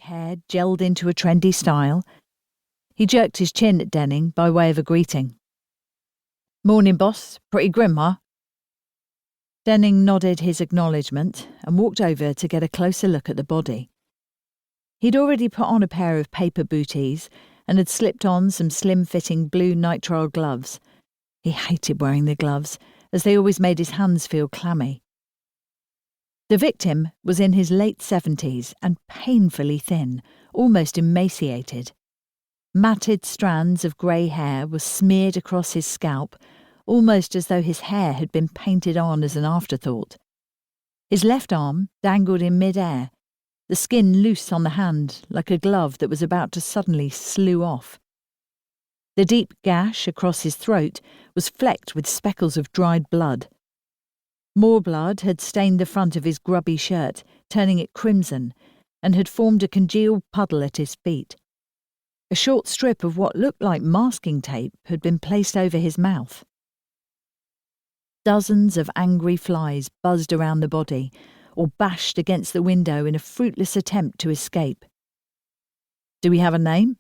hair gelled into a trendy style. He jerked his chin at Denning by way of a greeting. "Morning, boss. Pretty grim, huh?" Denning nodded his acknowledgement and walked over to get a closer look at the body. He'd already put on a pair of paper booties and had slipped on some slim-fitting blue nitrile gloves. He hated wearing the gloves, as they always made his hands feel clammy. The victim was in his late 70s and painfully thin, almost emaciated. Matted strands of grey hair were smeared across his scalp, almost as though his hair had been painted on as an afterthought. His left arm dangled in mid-air, the skin loose on the hand like a glove that was about to suddenly slew off. The deep gash across his throat was flecked with speckles of dried blood. More blood had stained the front of his grubby shirt, turning it crimson, and had formed a congealed puddle at his feet. A short strip of what looked like masking tape had been placed over his mouth. Dozens of angry flies buzzed around the body, or bashed against the window in a fruitless attempt to escape. "Do we have a name?"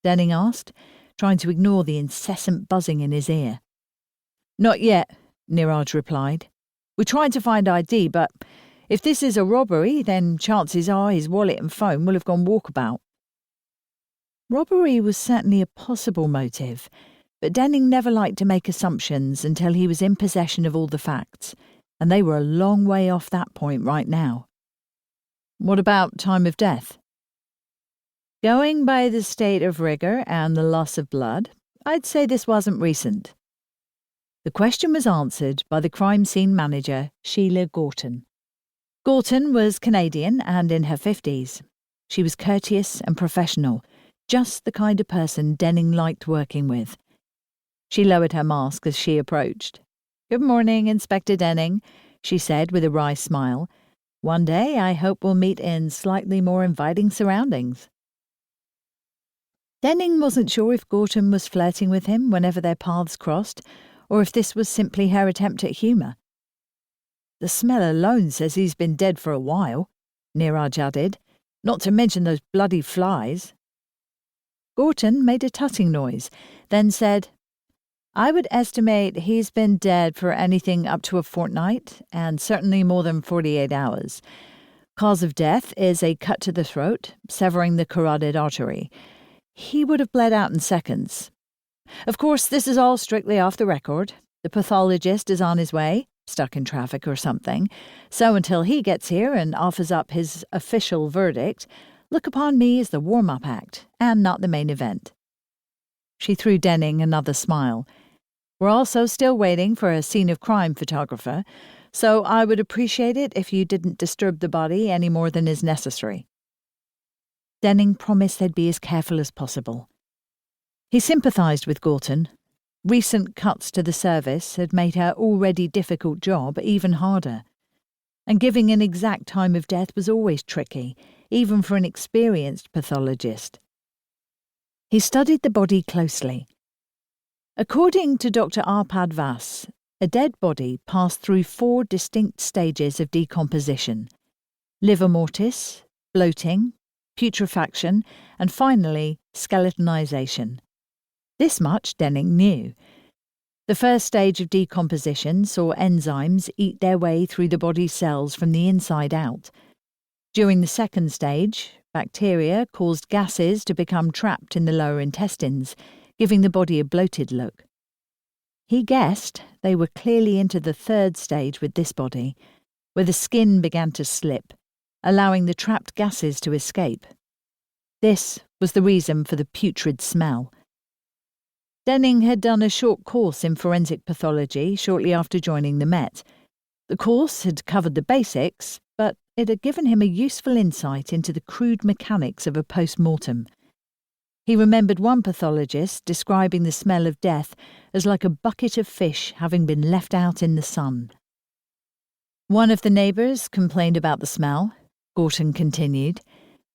Denning asked, trying to ignore the incessant buzzing in his ear. "Not yet," Niraj replied. "We're trying to find ID, but if this is a robbery, then chances are his wallet and phone will have gone walkabout." Robbery was certainly a possible motive, but Denning never liked to make assumptions until he was in possession of all the facts, and they were a long way off that point right now. "What about time of death?" "Going by the state of rigour and the loss of blood, I'd say this wasn't recent." The question was answered by the crime scene manager, Sheila Gorton. Gorton was Canadian and in her 50s. She was courteous and professional, just the kind of person Denning liked working with. She lowered her mask as she approached. "Good morning, Inspector Denning," she said with a wry smile. "One day I hope we'll meet in slightly more inviting surroundings." Denning wasn't sure if Gorton was flirting with him whenever their paths crossed, or if this was simply her attempt at humour. "The smell alone says he's been dead for a while," Niraj added, "not to mention those bloody flies." Gorton made a tutting noise, then said, "I would estimate he's been dead for anything up to a fortnight, and certainly more than 48 hours. Cause of death is a cut to the throat, severing the carotid artery. He would have bled out in seconds. Of course, this is all strictly off the record. The pathologist is on his way, stuck in traffic or something, so until he gets here and offers up his official verdict, look upon me as the warm-up act, and not the main event." She threw Denning another smile. "We're also still waiting for a scene of crime photographer, so I would appreciate it if you didn't disturb the body any more than is necessary." Denning promised they'd be as careful as possible. He sympathised with Gorton. Recent cuts to the service had made her already difficult job even harder, and giving an exact time of death was always tricky, even for an experienced pathologist. He studied the body closely. According to Dr. Arpad Vass, a dead body passed through 4 distinct stages of decomposition: livor mortis, bloating, putrefaction, and finally skeletonization. This much Denning knew. The first stage of decomposition saw enzymes eat their way through the body's cells from the inside out. During the second stage, bacteria caused gases to become trapped in the lower intestines, giving the body a bloated look. He guessed they were clearly into the third stage with this body, where the skin began to slip, allowing the trapped gases to escape. This was the reason for the putrid smell. Denning had done a short course in forensic pathology shortly after joining the Met. The course had covered the basics, but it had given him a useful insight into the crude mechanics of a post-mortem. He remembered one pathologist describing the smell of death as like a bucket of fish having been left out in the sun. "One of the neighbours complained about the smell," Gorton continued.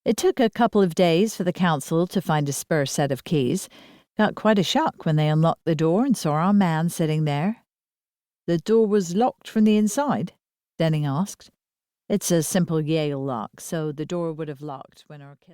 "It took a couple of days for the council to find a spare set of keys. Got quite a shock when they unlocked the door and saw our man sitting there." "The door was locked from the inside?" Denning asked. "It's a simple Yale lock, so the door would have locked when our killer..."